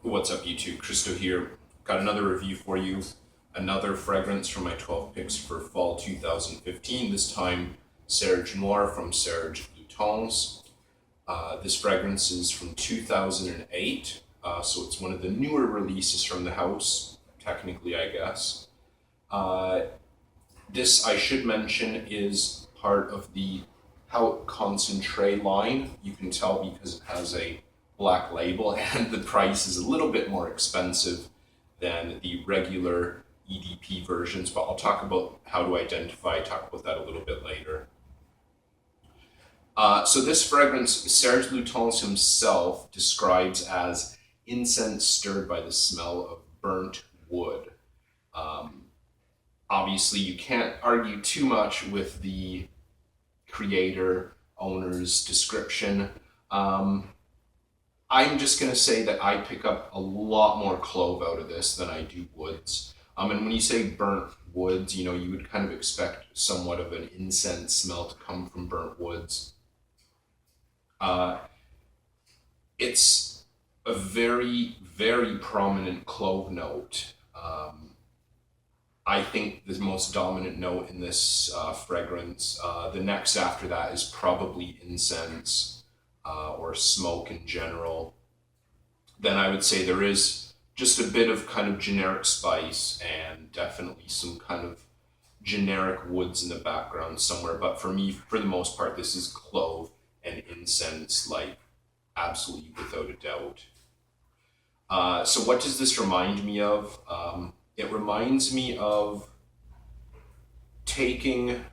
What's up, YouTube? Kristo here. Got another review for you. Another fragrance from my 12 picks for fall 2015. This time, Serge Noire from Serge Lutens. This fragrance is from 2008, so it's one of the newer releases from the house, technically, I guess. This, I should mention, is part of the Haute Concentré line. You can tell because it has a black label and the price is a little bit more expensive than the regular EDP versions, but I'll talk about how to talk about that a little bit later. So this fragrance, Serge Lutens himself describes as incense stirred by the smell of burnt wood. Obviously, you can't argue too much with the creator, owner's description. I'm just going to say that I pick up a lot more clove out of this than I do woods. And when you say burnt woods, you would kind of expect somewhat of an incense smell to come from burnt woods. It's a very, very prominent clove note. I think the most dominant note in this fragrance. The next after that is probably incense. Or smoke in general. Then I would say there is just a bit of kind of generic spice and definitely some kind of generic woods in the background somewhere. But for me, for the most part, this is clove and incense, like absolutely without a doubt. So what does this remind me of? It reminds me of taking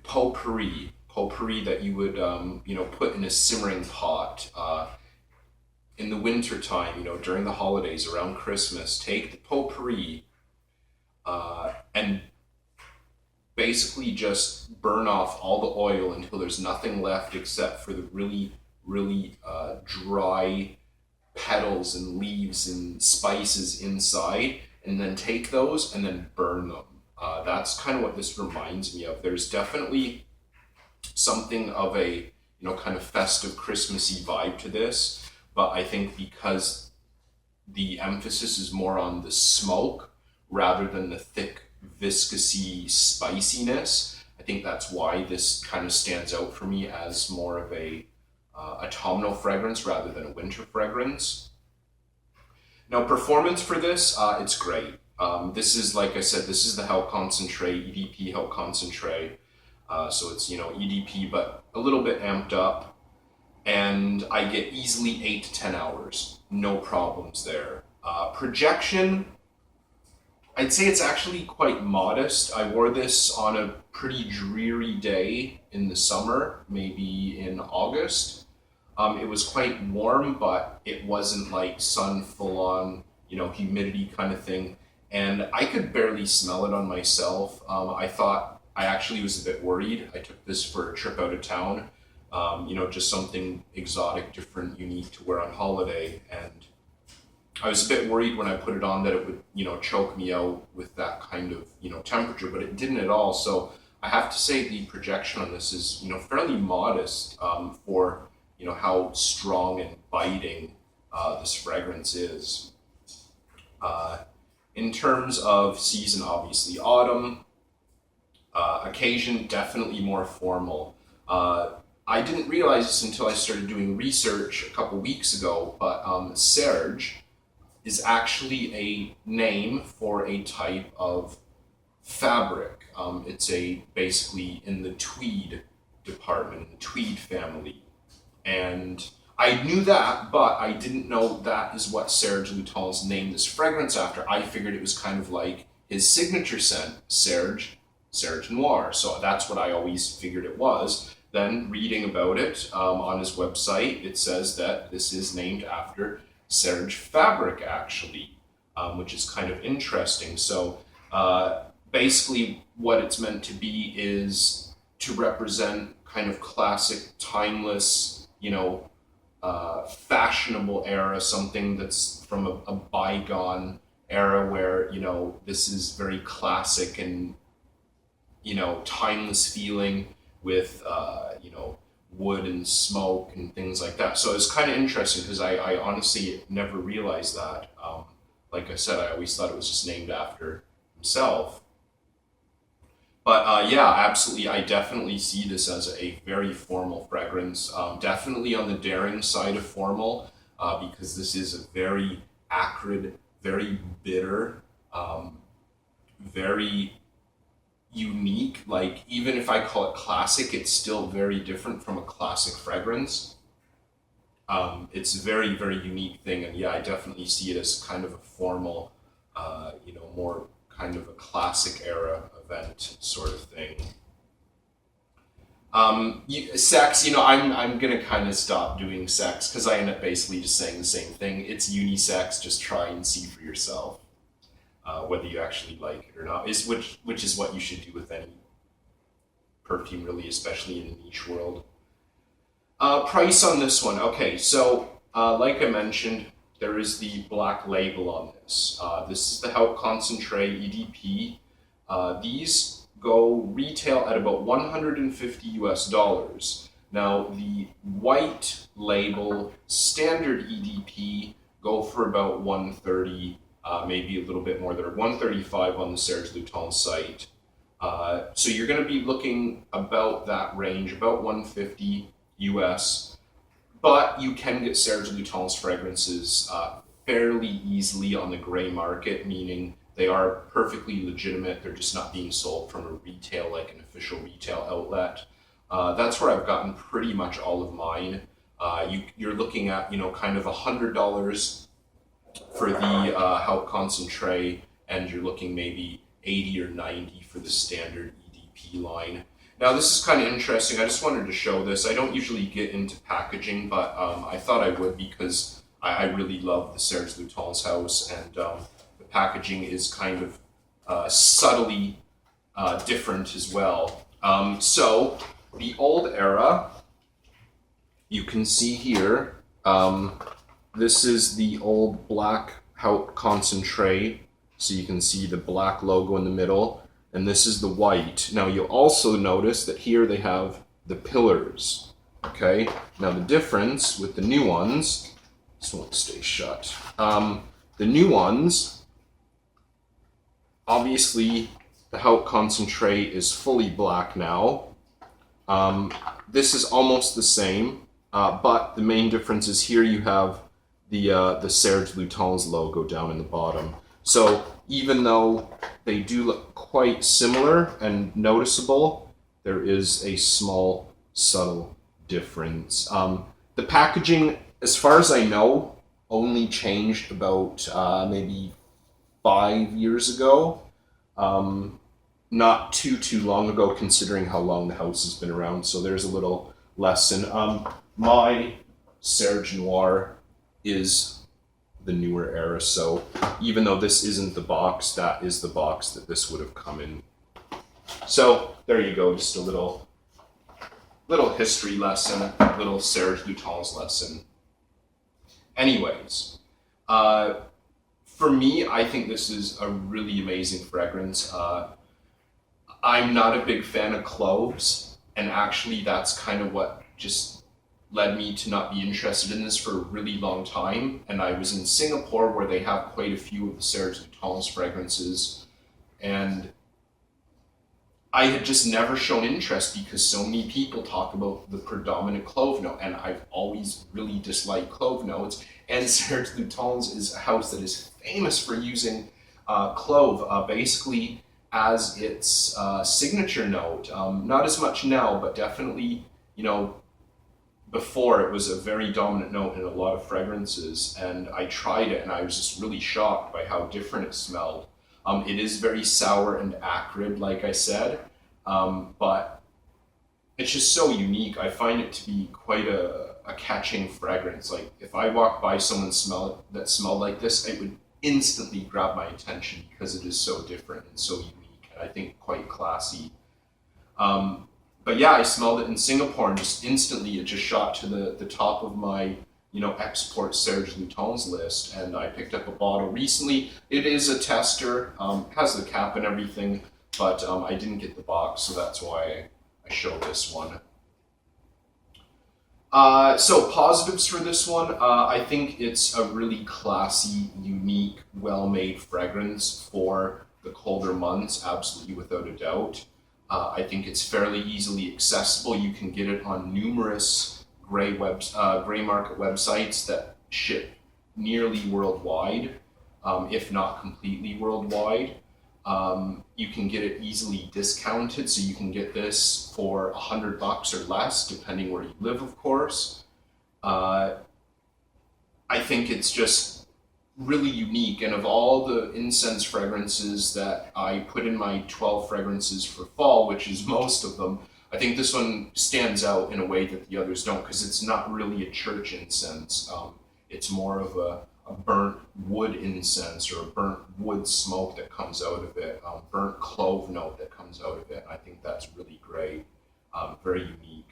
potpourri that you would put in a simmering pot in the winter time, during the holidays around Christmas. Take the potpourri and basically just burn off all the oil until there's nothing left except for the really dry petals and leaves and spices inside, and then take those and then burn them. That's kind of what this reminds me of. There's definitely something of a kind of festive Christmassy vibe to this, but I think because the emphasis is more on the smoke rather than the thick viscousy spiciness, I think that's why this kind of stands out for me as more of a autumnal fragrance rather than a winter fragrance. Now, performance for this, it's great. This is, like I said, this is the Haute Concentré, EDP Haute Concentré. So it's, EDP, but a little bit amped up. And I get easily 8 to 10 hours. No problems there. Projection, I'd say it's actually quite modest. I wore this on a pretty dreary day in the summer, maybe in August. It was quite warm, but it wasn't like sun full on, humidity kind of thing. And I could barely smell it on myself. I actually was a bit worried. I took this for a trip out of town, just something exotic, different, unique to wear on holiday. And I was a bit worried when I put it on that it would, choke me out with that kind of, temperature, but it didn't at all. So I have to say the projection on this is, fairly modest for, how strong and biting this fragrance is. In terms of season, obviously autumn. Occasion, definitely more formal. I didn't realize this until I started doing research a couple weeks ago, but Serge is actually a name for a type of fabric. It's basically in the tweed department, in the tweed family. And I knew that, but I didn't know that is what Serge Lutens named this fragrance after. I figured it was kind of like his signature scent, Serge Noire. So that's what I always figured it was. Then reading about it on his website, it says that this is named after Serge fabric, actually, which is kind of interesting. So basically what it's meant to be is to represent kind of classic, timeless, fashionable era, something that's from a bygone era where, this is very classic and, timeless feeling with, wood and smoke and things like that. So it's kind of interesting because I honestly never realized that. Like I said, I always thought it was just named after himself. But yeah, absolutely, I definitely see this as a very formal fragrance. Definitely on the daring side of formal, because this is a very acrid, very bitter, very unique. Like, even if I call it classic, it's still very different from a classic fragrance. It's a very, very unique thing, and yeah, I definitely see it as kind of a formal, more kind of a classic era event sort of thing. Sex, I'm gonna kind of stop doing sex because I end up basically just saying the same thing. It's unisex. Just try and see for yourself whether you actually like it or not. Which is what you should do with any perfume, really, especially in the niche world. Price on this one. Okay, so like I mentioned, there is the black label on this. This is the Help Concentrate EDP. These go retail at about $150 US. Now, the white label standard EDP go for about 130, maybe a little bit more. They're 135 on the Serge Lutens site. So you're going to be looking about that range, about 150 US. But you can get Serge Lutens fragrances fairly easily on the gray market, meaning they are perfectly legitimate. They're just not being sold from a retail, like an official retail outlet. That's where I've gotten pretty much all of mine. You're looking at, kind of $100 for the Help Concentrate, and you're looking maybe 80 or 90 for the standard EDP line. Now, this is kind of interesting. I just wanted to show this. I don't usually get into packaging, but I thought I would because I really love the Serge Lutens house, and the packaging is kind of subtly different as well. So the old era, you can see here, this is the old black Help Concentrate. So you can see the black logo in the middle. And this is the white. Now you'll also notice that here they have the pillars, okay? Now the difference with the new ones, this won't stay shut. The new ones, obviously the Help Concentrate is fully black now. This is almost the same, but the main difference is here you have the Serge Lutens logo down in the bottom. So even though they do look quite similar and noticeable, there is a small, subtle difference. The packaging, as far as I know, only changed about maybe 5 years ago. Not too long ago, considering how long the house has been around. So there's a little lesson. My Serge Noire is the newer era, so even though this isn't the box, that is the box that this would have come in. So there you go, just a little history lesson, little Serge Lutens lesson. Anyways, for me, I think this is a really amazing fragrance. I'm not a big fan of cloves, and actually that's kind of what just led me to not be interested in this for a really long time. And I was in Singapore, where they have quite a few of the Serge Lutens fragrances, and I had just never shown interest because so many people talk about the predominant clove note, and I've always really disliked clove notes. And Serge Lutens is a house that is famous for using clove basically as its signature note. Not as much now, but definitely, before, it was a very dominant note in a lot of fragrances, and I tried it and I was just really shocked by how different it smelled. It is very sour and acrid, like I said, but it's just so unique. I find it to be quite a catching fragrance. Like, if I walked by someone that smelled like this, it would instantly grab my attention because it is so different and so unique, and I think quite classy. But yeah, I smelled it in Singapore, and just instantly it just shot to the top of my, export Serge Lutens list, and I picked up a bottle recently. It is a tester, has the cap and everything, but I didn't get the box, so that's why I showed this one. So positives for this one, I think it's a really classy, unique, well-made fragrance for the colder months, absolutely without a doubt. I think it's fairly easily accessible. You can get it on numerous gray market websites that ship nearly worldwide, if not completely worldwide. You can get it easily discounted, so you can get this for $100 or less, depending where you live, of course. I think it's just really unique, and of all the incense fragrances that I put in my 12 fragrances for fall, which is most of them, I think this one stands out in a way that the others don't, because it's not really a church incense. It's more of a burnt wood incense or a burnt wood smoke that comes out of it, burnt clove note that comes out of it. I think that's really great, very unique.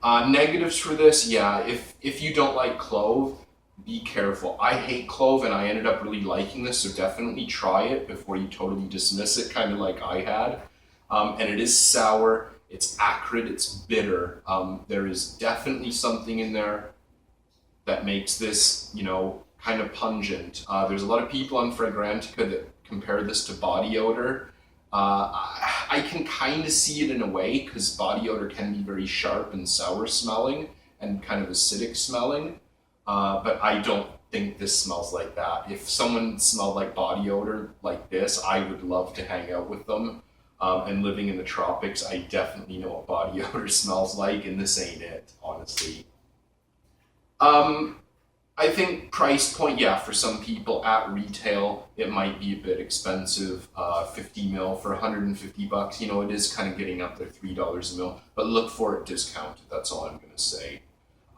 Negatives for this, yeah, if you don't like clove, be careful. I hate clove and I ended up really liking this, so definitely try it before you totally dismiss it, kind of like I had. And it is sour, it's acrid, it's bitter. There is definitely something in there that makes this, kind of pungent. There's a lot of people on Fragrantica that compare this to body odor. I can kind of see it in a way, because body odor can be very sharp and sour smelling and kind of acidic smelling, but I don't think this smells like that. If someone smelled like body odor like this, I would love to hang out with them. And living in the tropics, I definitely know what body odor smells like, and this ain't it, honestly. I think price point, yeah, for some people at retail, it might be a bit expensive. 50 mil for $150, it is kind of getting up there, $3 a mil, but look for it discounted. That's all I'm going to say.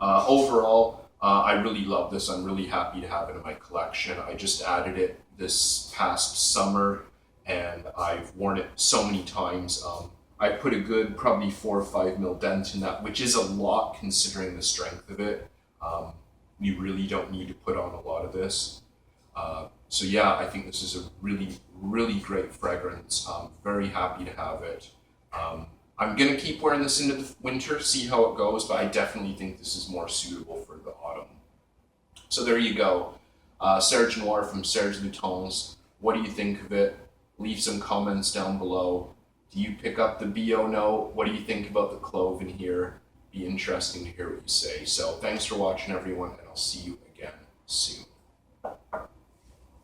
Overall, I really love this. I'm really happy to have it in my collection. I just added it this past summer, and I've worn it so many times. I put a good probably 4 or 5 mil dent in that, which is a lot considering the strength of it. You really don't need to put on a lot of this. So yeah, I think this is a really, really great fragrance. I'm very happy to have it. I'm gonna keep wearing this into the winter, see how it goes, but I definitely think this is more suitable for the autumn. So there you go. Serge Noire from Serge Lutens. What do you think of it? Leave some comments down below. Do you pick up the BO note? What do you think about the clove in here? Be interesting to hear what you say. So thanks for watching, everyone, and I'll see you again soon.